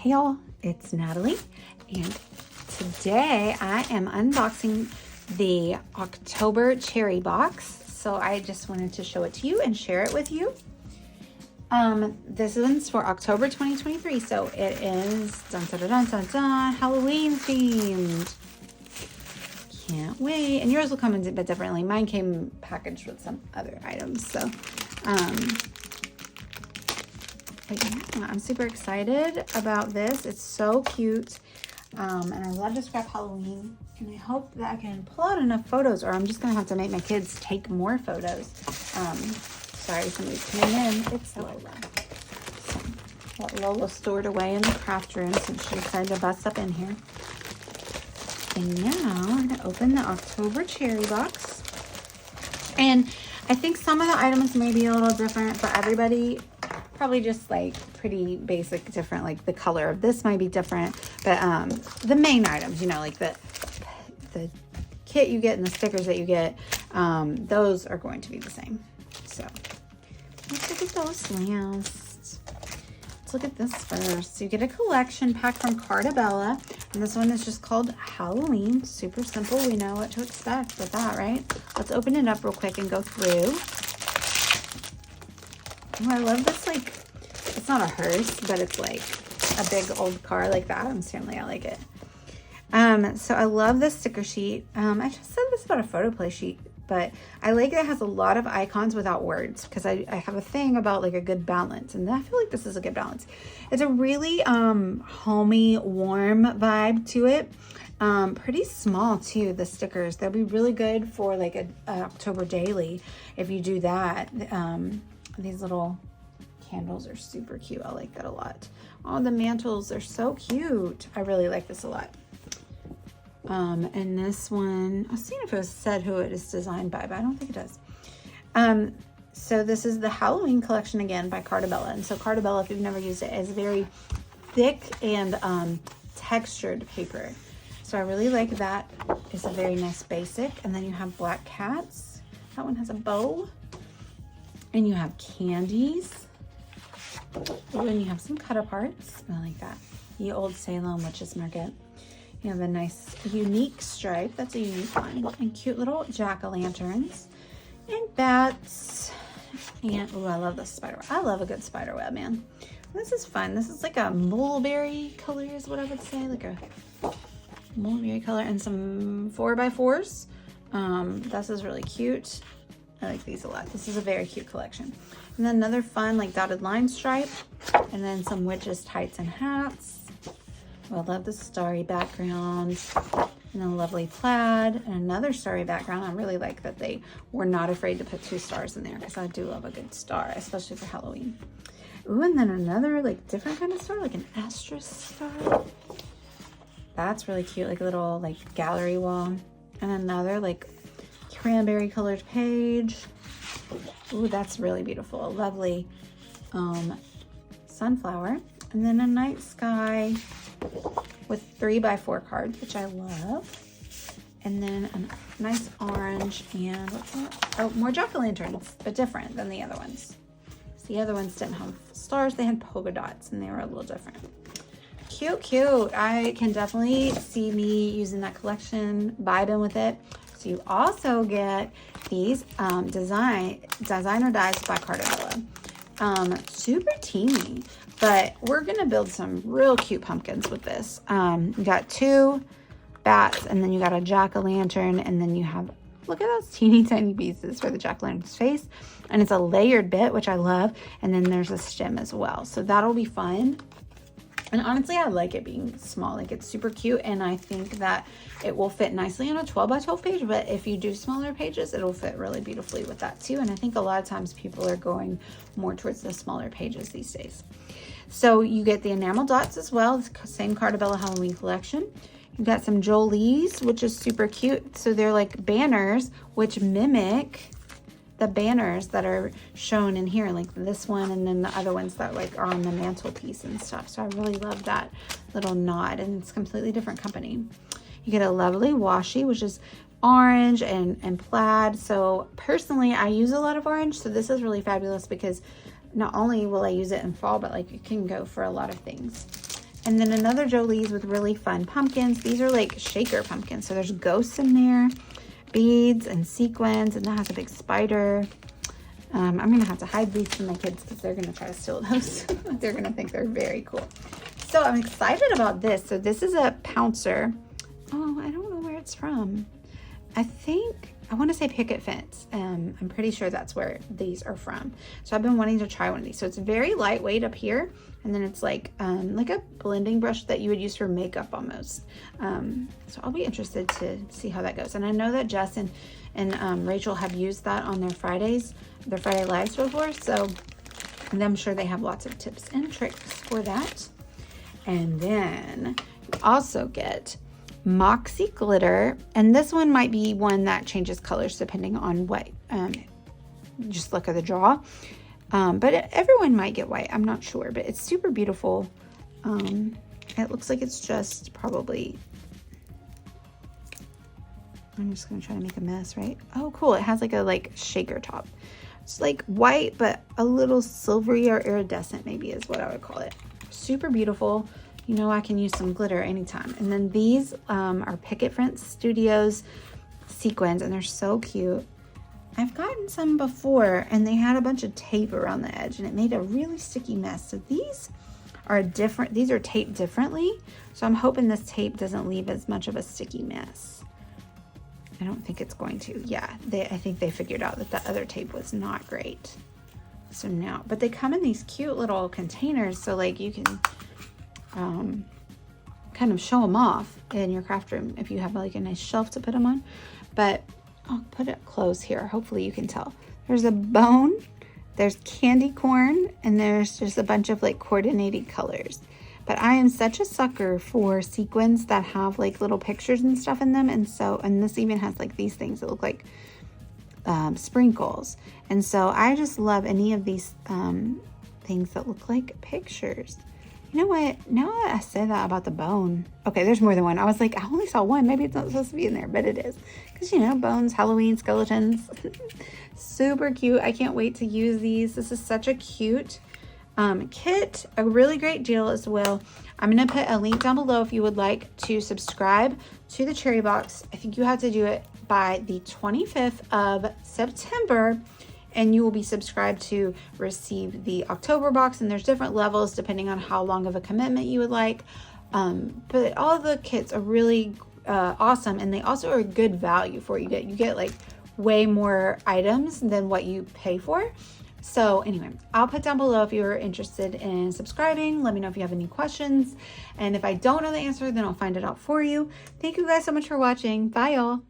Hey y'all, it's Natalie, and today I am unboxing the October cherry box. So I just wanted to show it to you and share it with you. This one's for October 2023, so it is Halloween themed. Can't wait. And yours will come in a bit differently. Mine came packaged with some other items, so but yeah, I'm super excited about this. It's so cute. And I love to scrap Halloween. And I hope that I can pull out enough photos, or I'm just going to have to make my kids take more photos. Sorry, somebody's coming in. It's Lola. So, got Lola stored away in the craft room since she decided to bust up in here. And now I'm going to open the October cherry box. And I think some of the items may be a little different for everybody. Probably just like pretty basic, different, like the color of this might be different, but the main items, you know, like the kit you get and the stickers that you get, those are going to be the same. So let's look at those last. Let's look at this first. So you get a collection pack from Cartabella, and this one is just called Halloween. Super simple. We know what to expect with that, right? Let's open it up real quick and go through. Oh, I love this, like, it's not a hearse, but it's like a big old car like that. I like it. So I love this sticker sheet. I just said this about a photo play sheet, but I like that it has a lot of icons without words, because I have a thing about like a good balance, and I feel like this is a good balance. It's a really homey, warm vibe to it. Pretty small too, the stickers. They'll be really good for like a October daily if you do that. These little candles are super cute. I like that a lot. Oh, the mantles are so cute. I really like this a lot. And this one, I was seeing if it was said who it is designed by, but I don't think it does. So this is the Halloween collection again by Cartabella. And so Cartabella, if you've never used it, is very thick and textured paper. So I really like that. It's a very nice basic. And then you have black cats. That one has a bow. And you have candies. Oh, and you have some cut aparts. I like that. The Old Salem Witches Market. You have a nice unique stripe. That's a unique one. And cute little jack-o'-lanterns. And bats. And, oh, I love this spider web. I love a good spider web, man. This is fun. This is like a mulberry color is what I would say. Like a mulberry color and some 4x4s. This is really cute. I like these a lot. This is a very cute collection. And then another fun like dotted line stripe, and then some witches tights and hats. Oh, I love the starry background, and a lovely plaid, and another starry background. I really like that they were not afraid to put 2 stars in there, because I do love a good star, especially for Halloween. Ooh, and then another like different kind of star, like an asterisk star. That's really cute, like a little like gallery wall. And another like cranberry colored page. Ooh, that's really beautiful. A lovely sunflower. And then a night sky with 3x4 cards, which I love. And then a nice orange and what's that? Oh, more jack-o'-lanterns, but different than the other ones. So the other ones didn't have stars, they had polka dots, and they were a little different. Cute, cute. I can definitely see me using that collection, vibing with it. So you also get these designer dies by Cartabella. Super teeny, but we're gonna build some real cute pumpkins with this. You got 2 bats, and then you got a jack-o'-lantern, and then you have, look at those teeny tiny pieces for the jack-o'-lantern's face, and it's a layered bit, which I love, and then there's a stem as well, so that'll be fun. And honestly, I like it being small. Like, it's super cute, and I think that it will fit nicely on a 12x12 page, but if you do smaller pages, it'll fit really beautifully with that too. And I think a lot of times people are going more towards the smaller pages these days. So you get the enamel dots as well, it's the same Cartabella Halloween collection. You've got some Jolies, which is super cute. So they're like banners, which mimic the banners that are shown in here, like this one, and then the other ones that like are on the mantelpiece and stuff. So I really love that little nod, and it's completely different company. You get a lovely washi, which is orange and plaid. So personally, I use a lot of orange, so this is really fabulous because not only will I use it in fall, but like it can go for a lot of things. And then another Jolie's with really fun pumpkins. These are like shaker pumpkins. So there's ghosts in there, beads and sequins, and that has a big spider. I'm going to have to hide these from my kids because they're going to try to steal those. They're going to think they're very cool. So I'm excited about this. So this is a Pouncer. Oh, I don't know where it's from. I want to say Picket Fence. I'm pretty sure that's where these are from. So I've been wanting to try one of these. So it's very lightweight up here. And then it's like a blending brush that you would use for makeup almost. So I'll be interested to see how that goes. And I know that Jess and Rachel have used that on their Friday Lives before. So I'm sure they have lots of tips and tricks for that. And then you also get Moxie glitter, and this one might be one that changes colors depending on what just look at the draw, but everyone might get white. I'm not sure, but it's super beautiful. It looks like it's just probably, I'm just gonna try to make a mess, right? Oh cool, it has like a shaker top. It's like white but a little silvery or iridescent, maybe is what I would call it. Super beautiful. You know, I can use some glitter anytime. And then these are Picket Fence Studios sequins, and they're so cute. I've gotten some before, and they had a bunch of tape around the edge, and it made a really sticky mess. So these are different. These are taped differently. So I'm hoping this tape doesn't leave as much of a sticky mess. I don't think it's going to. Yeah, I think they figured out that the other tape was not great. So now, but they come in these cute little containers, so like you can kind of show them off in your craft room if you have like a nice shelf to put them on. But I'll put it close here. Hopefully you can tell. There's a bone, there's candy corn, and there's just a bunch of like coordinated colors. But I am such a sucker for sequins that have like little pictures and stuff in them. And this even has like these things that look like sprinkles. And so I just love any of these things that look like pictures. You know what? Now that I say that about the bone, okay, there's more than one. I was like, I only saw one. Maybe it's not supposed to be in there, but it is. Because, you know, bones, Halloween, skeletons. Super cute. I can't wait to use these. This is such a cute kit. A really great deal as well. I'm going to put a link down below if you would like to subscribe to the Cherry Box. I think you have to do it by the 25th of September. And you will be subscribed to receive the October box. And there's different levels depending on how long of a commitment you would like. But all of the kits are really awesome. And they also are good value for you. You get like way more items than what you pay for. So anyway, I'll put down below if you're interested in subscribing. Let me know if you have any questions. And if I don't know the answer, then I'll find it out for you. Thank you guys so much for watching. Bye y'all.